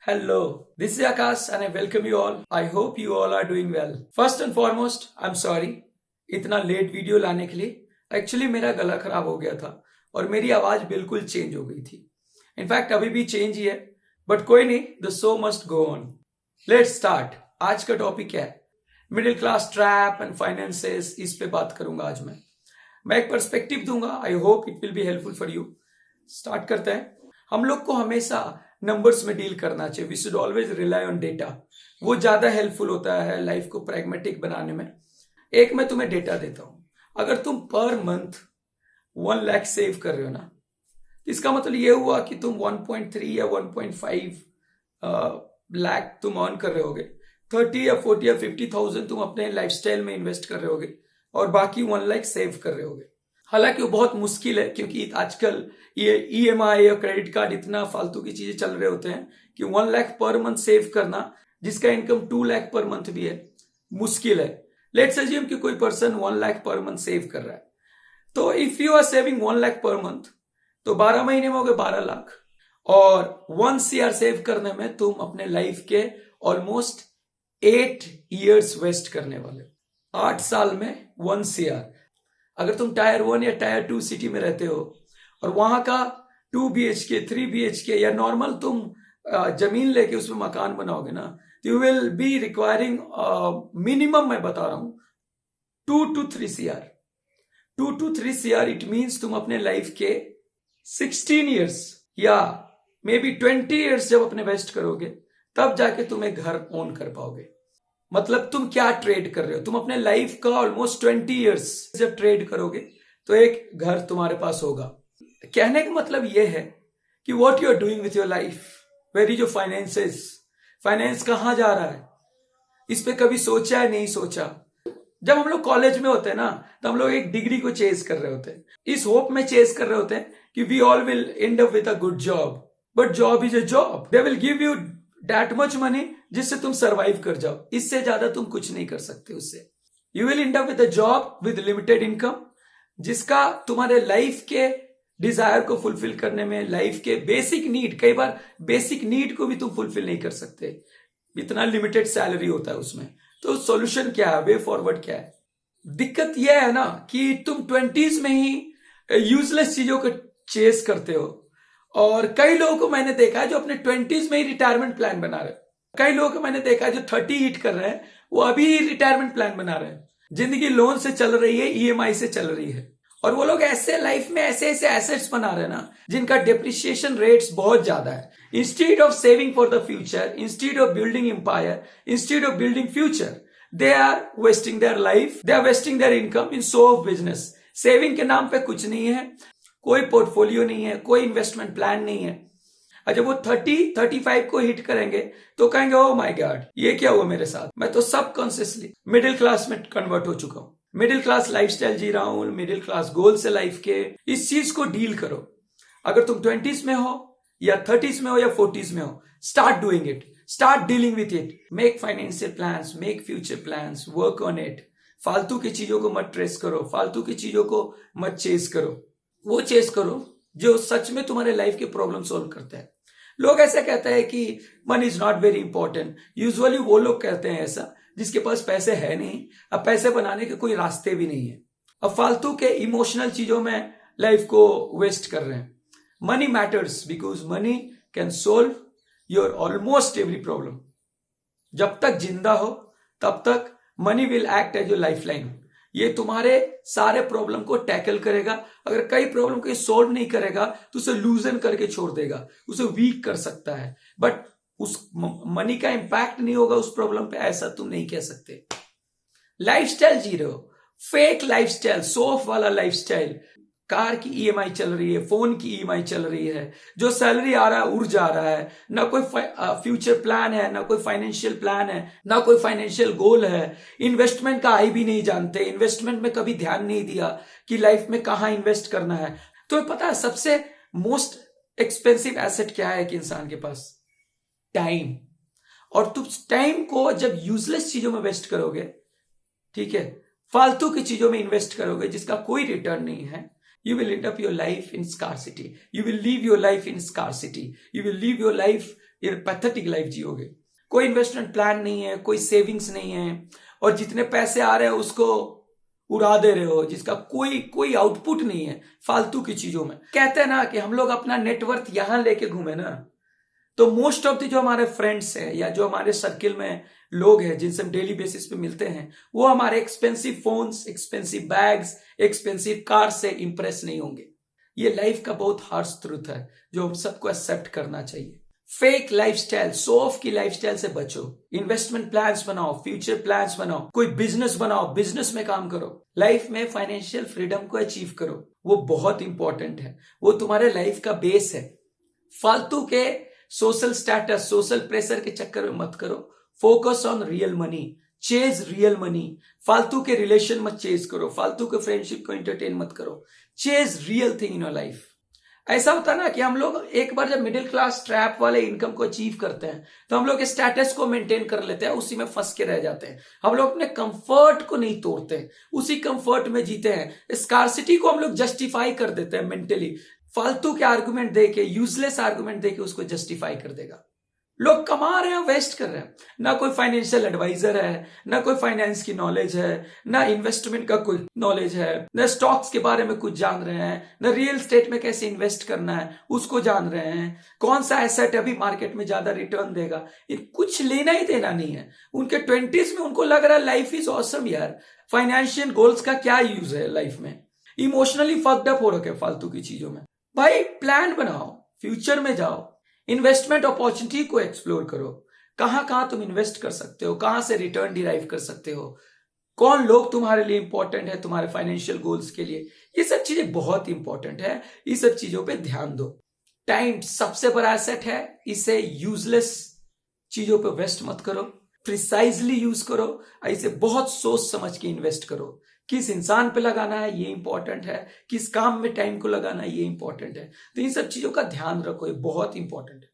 Hello, this is Akash and I welcome you all. I hope you all are doing well. First and foremost, I'm sorry इतना late video लाने के लिए। Actually मेरा गला खराब हो गया था और मेरी आवाज बिल्कुल चेंज हो गई थी। इनफैक्ट अभी भी चेंज ही है, बट कोई नहीं, the show must go on. Let's start. आज का टॉपिक क्या है? Middle class trap and finances, इस पे बात करूंगा आज मैं एक पर्सपेक्टिव दूंगा। I hope it will be helpful for you. Start करते हैं। हम लोग को हमेशा नंबर्स में डील करना चाहिए। We should always rely on data. वो ज्यादा हेल्पफुल होता है लाइफ को प्रैग्मेटिक बनाने में। एक मैं तुम्हें डेटा देता हूं। अगर तुम पर मंथ 1 लाख सेव कर रहे हो ना, इसका मतलब ये हुआ कि तुम 1.3 या 1.5 लाख तुम अर्न कर रहे होगे। 30 या 40 या 50,000 तुम अपने लाइफस्टाइल में इन्वेस्ट कर रहे होगे और बाकी 1 लाख सेव कर रहे होगे। हालांकि वो बहुत मुश्किल है, क्योंकि आजकल ये EMI या क्रेडिट कार्ड इतना फालतू की चीजें चल रहे होते हैं कि 1 लाख पर मंथ सेव करना, जिसका इनकम 2 लाख पर मंथ भी है, मुश्किल है। लेट्स अज्यूम कि कोई person 1 lakh per month save कर रहा है, तो if you are saving 1 lakh per month, तो 12 महीने में हो गए 12 लाख, और 1 CR सेव करने में तुम अपने लाइफ के ऑलमोस्ट 8 years वेस्ट करने वाले। 8 साल में 1 CR। अगर तुम टायर 1 या टायर 2 सिटी में रहते हो और वहां का 2 BHK 3 BHK या नॉर्मल तुम जमीन लेके उसमें मकान बनाओगे ना, तो you will be requiring minimum, मैं बता रहा हूं, 2 to 3 CR। 2 to 3 CR it means तुम अपने लाइफ के 16 years या मे बी 20 years जब अपने वेस्ट करोगे, तब जाके तुम एक घर ओन कर पाओगे। मतलब तुम क्या ट्रेड कर रहे हो? तुम अपने लाइफ का ऑलमोस्ट 20 years जब ट्रेड करोगे तो एक घर तुम्हारे पास होगा। कहने का मतलब यह है कि what you are doing with your life, where is your finances, finance कहां जा रहा है, इस पे कभी सोचा है? नहीं सोचा। जब हम लोग कॉलेज में होते हैं ना, तो हम लोग एक डिग्री को चेज कर रहे होते हैं, इस होप में चेज कर रहे होते हैं कि we all will end up with a good job. But job is a job, they will give you that much money जिससे तुम सरवाइव कर जाओ। इससे ज्यादा तुम कुछ नहीं कर सकते उससे। You will end up with a job with limited income, जिसका तुम्हारे लाइफ के डिजायर को फुलफिल करने में, लाइफ के बेसिक नीड, कई बार बेसिक नीड को भी तुम फुलफिल नहीं कर सकते, इतना लिमिटेड सैलरी होता है उसमें। तो सॉल्यूशन क्या है, वे फॉरवर्ड क्या है? दिक्कत यह है ना कि तुम 20s में ही यूजलेस चीजों को चेस करते हो, और कई लोगों को मैंने देखा है जो अपने 20s में ही रिटायरमेंट प्लान बना रहे हैं। कई लोगों को मैंने देखा है जो 30 हिट कर रहे हैं, वो अभी रिटायरमेंट प्लान बना रहे हैं। जिंदगी लोन से चल रही है, EMI से चल रही है, और वो लोग ऐसे लाइफ में ऐसे ऐसे एसेट्स बना रहे हैं ना, जिनका डेप्रिसिएशन रेट्स बहुत ज्यादा है। Instead of saving for the future, instead of building empire, instead of building future, they are wasting their life, they are wasting their income in show of business। Saving के नाम पे कुछ नहीं है, कोई पोर्टफोलियो नहीं है, कोई इन्वेस्टमेंट प्लान नहीं है। अच्छा, वो 30-35 को हिट करेंगे तो कहेंगे ओ माय गॉड, ये क्या हुआ मेरे साथ? मैं तो सबकॉन्शियसली मिडिल क्लास में कन्वर्ट हो चुका हूं, मिडिल क्लास लाइफस्टाइल जी रहा हूं, मिडिल क्लास गोल से लाइफ के। इस चीज को डील करो। अगर तुम 20s में हो या 30s में हो या 40s में हो, start doing it, start dealing with it. Make financial plans, make future plans, work on it. फालतू की चीजों को मत ट्रेस करो, फालतू की चीजों को मत चेस करो। वो चेस करो जो सच में तुम्हारे लाइफ के प्रॉब्लम सोल्व करते हैं। लोग ऐसा कहते हैं कि money is not very important. Usually वो लोग कहते हैं ऐसा जिसके पास पैसे है नहीं, अब पैसे बनाने के कोई रास्ते भी नहीं है, अब फालतू के इमोशनल चीजों में लाइफ को वेस्ट कर रहे हैं। Money matters because money can solve your almost every problem. जब तक जिंदा हो तब तक money will act as your lifeline. ये तुम्हारे सारे प्रॉब्लम को टैकल करेगा। अगर कई प्रॉब्लम को सोल्व नहीं करेगा तो उसे लूजन करके छोड़ देगा, उसे वीक कर सकता है, बट उस मनी का इंपैक्ट नहीं होगा उस प्रॉब्लम पे, ऐसा तुम नहीं कह सकते। लाइफस्टाइल जी रहे हो, फेक लाइफस्टाइल, शो ऑफ वाला लाइफस्टाइल। कार की EMI चल रही है, फोन की EMI चल रही है, जो सैलरी आ रहा है उड़ जा रहा है, ना कोई फ्यूचर प्लान है, ना कोई फाइनेंशियल प्लान है, ना कोई फाइनेंशियल गोल है। इन्वेस्टमेंट का आई भी नहीं जानते, इन्वेस्टमेंट में कभी ध्यान नहीं दिया कि लाइफ में कहां इन्वेस्ट करना है। तो पता है सबसे मोस्ट एक्सपेंसिव एसेट क्या है कि इंसान के पास? टाइम। और तुम टाइम को जब यूजलेस चीजों में वेस्ट करोगे, ठीक है, फालतू की चीजों में इन्वेस्ट करोगे जिसका कोई रिटर्न नहीं है, you will end up your life in scarcity. You will live your life in scarcity. You will live your life ये पैथेटिक लाइफ जियोगे। कोई इन्वेस्टमेंट प्लान नहीं है, कोई सेविंग्स नहीं है, और जितने पैसे आ रहे हैं उसको उड़ा दे रहे हो, जिसका कोई कोई आउटपुट नहीं है फालतू की चीजों में। कहते हैं ना कि हम लोग अपना नेटवर्थ यहां लेके घूमे ना, तो मोस्ट ऑफ द जो हमारे फ्रेंड्स हैं या जो हमारे सर्किल में लोग हैं जिनसे हम डेली बेसिस पे मिलते हैं, वो हमारे expensive phones, expensive bags, expensive car से इंप्रेस नहीं होंगे। ये लाइफ का बहुत हार्श ट्रुथ है जो हम सबको एक्सेप्ट करना चाहिए। फेक लाइफस्टाइल, शो ऑफ की लाइफस्टाइल से बचो। इन्वेस्टमेंट प्लान्स बनाओ, फ्यूचर प्लान्स बनाओ, कोई बिजनेस बनाओ, बिजनेस में काम करो। लाइफ में फाइनेंशियल फ्रीडम को अचीव करो, वो बहुत इंपॉर्टेंट है, वो तुम्हारे लाइफ का बेस है। फालतू के सोशल स्टेटस, सोशल प्रेशर के चक्कर में मत करो। Focus on real money, chase real money. फालतू के रिलेशन मत चेज करो, फालतू के फ्रेंडशिप को एंटरटेन मत करो। Chase real thing in your life. ऐसा होता है ना कि हम लोग एक बार जब मिडिल क्लास ट्रैप वाले इनकम को अचीव करते हैं तो हम लोग स्टेटस को मेंटेन कर लेते हैं, उसी में फंस के रह जाते हैं। हम लोग अपने कंफर्ट को नहीं तोड़ते, उसी कंफर्ट में जीते हैं। स्कार्सिटी को हम लोग जस्टिफाई कर देते हैं मेंटली, फालतू के आर्गुमेंट देके, यूजलेस आर्गुमेंट देके उसको जस्टिफाई कर देगा। लोग कमा रहे हैं, वेस्ट कर रहे हैं। ना कोई फाइनेंशियल एडवाइजर है, ना कोई फाइनेंस की नॉलेज है, ना इन्वेस्टमेंट का कोई नॉलेज है, ना स्टॉक्स के बारे में कुछ जान रहे हैं, ना रियल एस्टेट में कैसे इन्वेस्ट करना है उसको जान रहे हैं, कौन सा एसेट अभी मार्केट में ज्यादा रिटर्न देगा, ये कुछ लेना ही देना नहीं है। उनके 20s में उनको लग रहा है लाइफ इज ऑसम यार, फाइनेंशियल गोल्स का क्या यूज है लाइफ में। इमोशनली फक्ड अप हो रखे फालतू की चीजों में। भाई प्लान बनाओ, फ्यूचर में जाओ, इन्वेस्टमेंट अपॉर्चुनिटी को एक्सप्लोर करो। कहां कहां तुम इन्वेस्ट कर सकते हो, कहां से रिटर्न डिराइव कर सकते हो, कौन लोग तुम्हारे लिए इंपॉर्टेंट है तुम्हारे फाइनेंशियल गोल्स के लिए, ये सब चीजें बहुत इंपॉर्टेंट है। ये सब चीजों पे ध्यान दो। टाइम सबसे बड़ा एसेट है, इसे यूजलेस चीजों पे वेस्ट मत करो, प्रिसाइजली यूज करो। इसे बहुत सोच समझ के इन्वेस्ट करो। किस इंसान पे लगाना है ये इंपॉर्टेंट है, किस काम में टाइम को लगाना है ये इंपॉर्टेंट है। तो इन सब चीजों का ध्यान रखो, ये बहुत इंपॉर्टेंट है।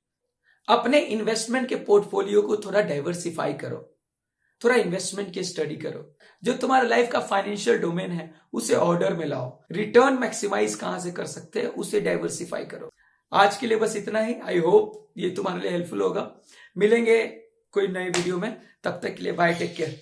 अपने इन्वेस्टमेंट के पोर्टफोलियो को थोड़ा डाइवर्सिफाई करो, थोड़ा इन्वेस्टमेंट की स्टडी करो। जो तुम्हारे लाइफ का फाइनेंशियल डोमेन है उसे ऑर्डर में लाओ। रिटर्न मैक्सिमाइज कहां से कर सकते हैं उसे डाइवर्सिफाई करो। आज के लिए बस इतना ही। आई होप ये तुम्हारे लिए हेल्पफुल होगा। मिलेंगे कोई नए वीडियो में, तब तक के लिए बाय, टेक केयर।